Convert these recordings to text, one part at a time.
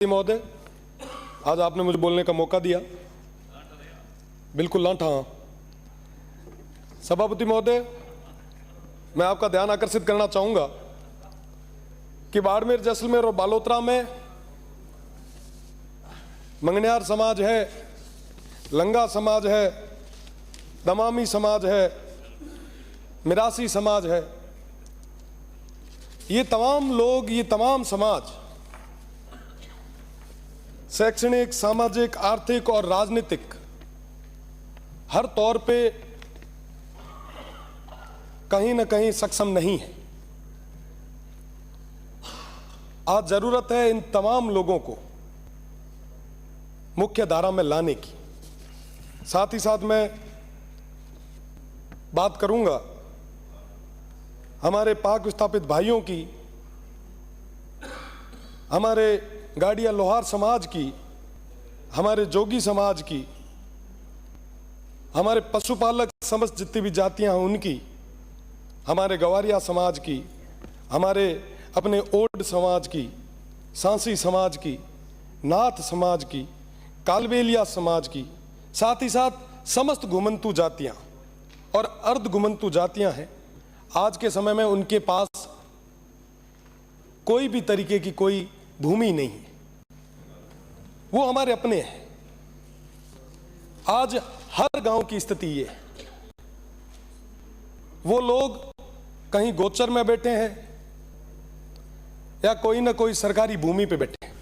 महोदय, आज आपने मुझे बोलने का मौका दिया। बिल्कुल लांठा। हाँ सभापति महोदय, मैं आपका ध्यान आकर्षित करना चाहूंगा कि बाड़मेर, जैसलमेर और बालोतरा में मंगनियार समाज है, लंगा समाज है, दमामी समाज है, मिरासी समाज है। ये तमाम लोग, ये तमाम समाज शैक्षणिक, सामाजिक, आर्थिक और राजनीतिक हर तौर पे कहीं ना कहीं सक्षम नहीं है। आज जरूरत है इन तमाम लोगों को मुख्य धारा में लाने की। साथ ही साथ मैं बात करूंगा हमारे पाक विस्थापित भाइयों की, हमारे गाड़िया लोहार समाज की, हमारे जोगी समाज की, हमारे पशुपालक समस्त जितनी भी जातियां हैं उनकी, हमारे गवारिया समाज की, हमारे अपने ओड समाज की, सांसी समाज की, नाथ समाज की, कालबेलिया समाज की, साथ ही साथ समस्त घुमंतु जातियां और अर्ध घुमंतु जातियां हैं। आज के समय में उनके पास कोई भी तरीके की कोई भूमि नहीं है, वो हमारे अपने हैं। आज हर गांव की स्थिति ये है, वो लोग कहीं गोचर में बैठे हैं या कोई ना कोई सरकारी भूमि पे बैठे हैं।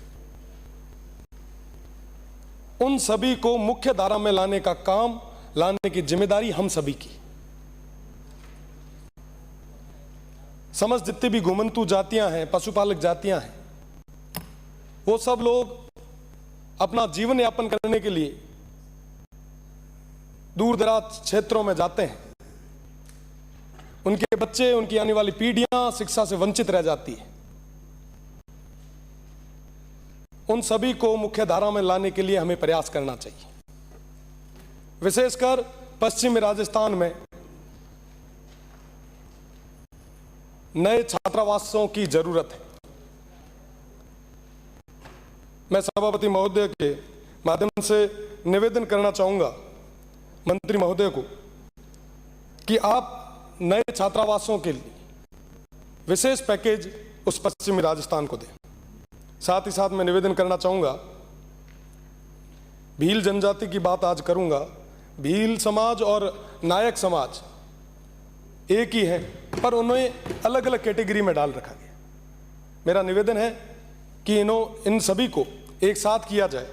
उन सभी को मुख्य धारा में लाने का काम, लाने की जिम्मेदारी हम सभी की। समस्त जितनी भी घुमंतु जातियां हैं, पशुपालक जातियां हैं, वो सब लोग अपना जीवन यापन करने के लिए दूर दराज क्षेत्रों में जाते हैं। उनके बच्चे, उनकी आने वाली पीढ़ियां शिक्षा से वंचित रह जाती है। उन सभी को मुख्य धारा में लाने के लिए हमें प्रयास करना चाहिए। विशेषकर पश्चिमी राजस्थान में नए छात्रावासों की जरूरत है। मैं सभापति महोदय के माध्यम से निवेदन करना चाहूंगा मंत्री महोदय को कि आप नए छात्रावासों के लिए विशेष पैकेज उस पश्चिमी राजस्थान को दें। साथ ही साथ मैं निवेदन करना चाहूंगा, भील जनजाति की बात आज करूंगा। भील समाज और नायक समाज एक ही है, पर उन्हें अलग अलग कैटेगरी में डाल रखा गया। मेरा निवेदन है कि इन सभी को एक साथ किया जाए।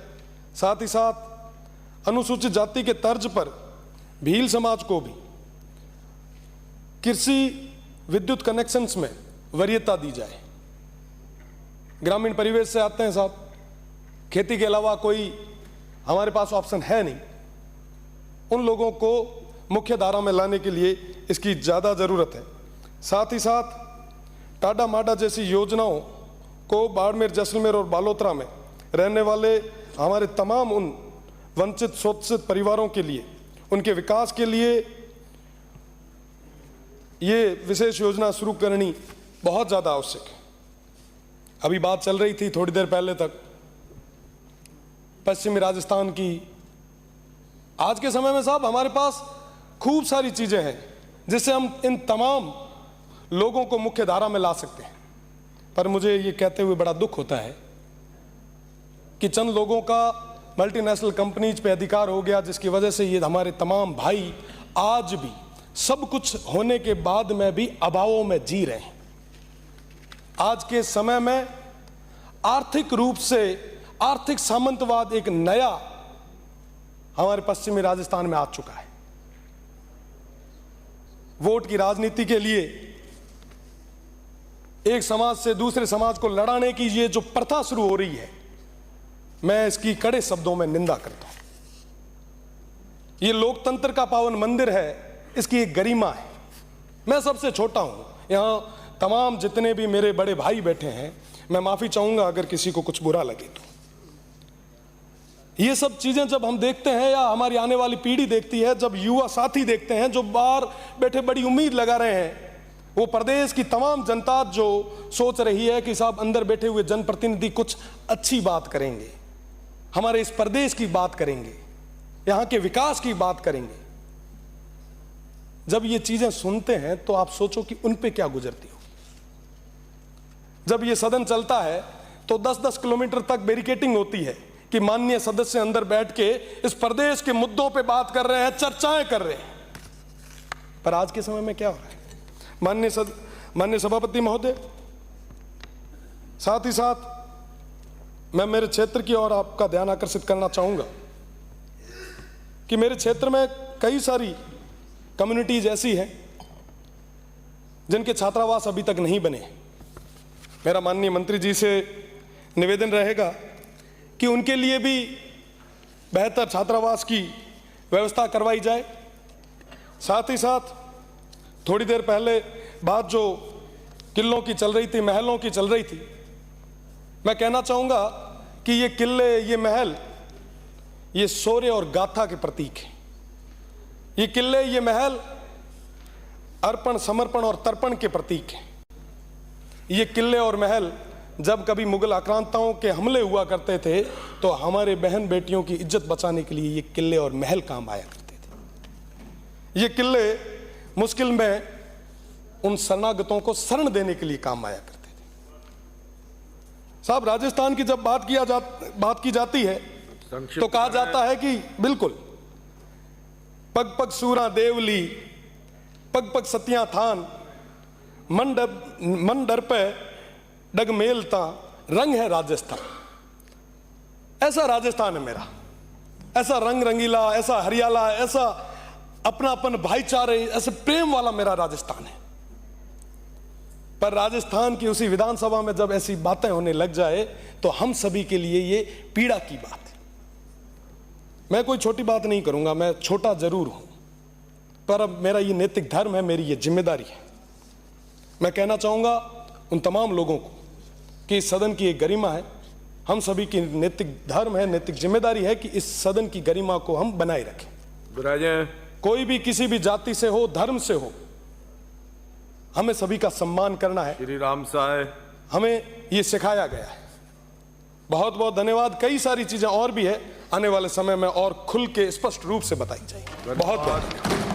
साथ ही साथ अनुसूचित जाति के तर्ज पर भील समाज को भी कृषि विद्युत कनेक्शंस में वरीयता दी जाए। ग्रामीण परिवेश से आते हैं साहब, खेती के अलावा कोई हमारे पास ऑप्शन है नहीं। उन लोगों को मुख्य धारा में लाने के लिए इसकी ज़्यादा ज़रूरत है। साथ ही साथ टाडा माडा जैसी योजनाओं को बाड़मेर, जैसलमेर और बालोतरा में रहने वाले हमारे तमाम उन वंचित शोषित परिवारों के लिए, उनके विकास के लिए ये विशेष योजना शुरू करनी बहुत ज़्यादा आवश्यक है। अभी बात चल रही थी थोड़ी देर पहले तक पश्चिमी राजस्थान की। आज के समय में साहब हमारे पास खूब सारी चीज़ें हैं जिससे हम इन तमाम लोगों को मुख्य धारा में ला सकते हैं। पर मुझे ये कहते हुए बड़ा दुख होता है कि चंद लोगों का मल्टीनेशनल कंपनीज पे अधिकार हो गया, जिसकी वजह से ये हमारे तमाम भाई आज भी सब कुछ होने के बाद में भी अभावों में जी रहे हैं। आज के समय में आर्थिक रूप से आर्थिक सामंतवाद एक नया हमारे पश्चिमी राजस्थान में आ चुका है। वोट की राजनीति के लिए एक समाज से दूसरे समाज को लड़ाने की ये जो प्रथा शुरू हो रही है, मैं इसकी कड़े शब्दों में निंदा करता हूं। ये लोकतंत्र का पावन मंदिर है, इसकी एक गरिमा है। मैं सबसे छोटा हूं, यहां तमाम जितने भी मेरे बड़े भाई बैठे हैं, मैं माफी चाहूंगा अगर किसी को कुछ बुरा लगे तो। ये सब चीजें जब हम देखते हैं या हमारी आने वाली पीढ़ी देखती है, जब युवा साथी देखते हैं जो बाहर बैठे बड़ी उम्मीद लगा रहे हैं वो प्रदेश की तमाम जनता जो सोच रही है कि साहब अंदर बैठे हुए जनप्रतिनिधि कुछ अच्छी बात करेंगे, हमारे इस प्रदेश की बात करेंगे, यहाँ के विकास की बात करेंगे, जब ये चीजें सुनते हैं तो आप सोचो कि उन पे क्या गुजरती हो। जब ये सदन चलता है तो 10-10 किलोमीटर तक बैरिकेटिंग होती है कि माननीय सदस्य अंदर बैठ के इस प्रदेश के मुद्दों पे बात कर रहे हैं, चर्चाएं कर रहे हैं। पर आज के समय में क्या हो रहा है? माननीय सभापति महोदय, साथ ही साथ मैं मेरे क्षेत्र की ओर आपका ध्यान आकर्षित करना चाहूंगा कि मेरे क्षेत्र में कई सारी कम्युनिटीज ऐसी हैं जिनके छात्रावास अभी तक नहीं बने। मेरा माननीय मंत्री जी से निवेदन रहेगा कि उनके लिए भी बेहतर छात्रावास की व्यवस्था करवाई जाए। साथ ही साथ थोड़ी देर पहले बात जो किलों की चल रही थी, महलों की चल रही थी, मैं कहना चाहूंगा कि ये किले, ये महल, ये शौर्य और गाथा के प्रतीक हैं। ये किले, ये महल अर्पण, समर्पण और तर्पण के प्रतीक हैं। ये किले और महल जब कभी मुगल आक्रांताओं के हमले हुआ करते थे तो हमारे बहन बेटियों की इज्जत बचाने के लिए ये किले और महल काम आया करते थे। ये किले मुश्किल में उन शरणागतों को शरण देने के लिए काम आया करते थे। साहब, राजस्थान की जब बात की जाती है तो कहा जाता है कि बिल्कुल पग पग सूरा देवली, पग पग सतियां थान, मन डर पे डग मेलता, रंग है राजस्थान। ऐसा राजस्थान है मेरा, ऐसा रंग रंगीला, ऐसा हरियाला, ऐसा अपनापन, भाईचारे, ऐसे प्रेम वाला मेरा राजस्थान है। पर राजस्थान की उसी विधानसभा में जब ऐसी बातें होने लग जाए तो हम सभी के लिए ये पीड़ा की बात है। मैं कोई छोटी बात नहीं करूंगा, मैं छोटा जरूर हूं, पर अब मेरा ये नैतिक धर्म है, मेरी ये जिम्मेदारी है। मैं कहना चाहूंगा उन तमाम लोगों को कि इस सदन की एक गरिमा है, हम सभी की नैतिक धर्म है, नैतिक जिम्मेदारी है कि इस सदन की गरिमा को हम बनाए रखें। कोई भी किसी भी जाति से हो, धर्म से हो, हमें सभी का सम्मान करना है। श्री राम साहब, हमें ये सिखाया गया है। बहुत बहुत धन्यवाद। कई सारी चीजें और भी है, आने वाले समय में और खुल के स्पष्ट रूप से बताई जाएगी। बहुत बहुत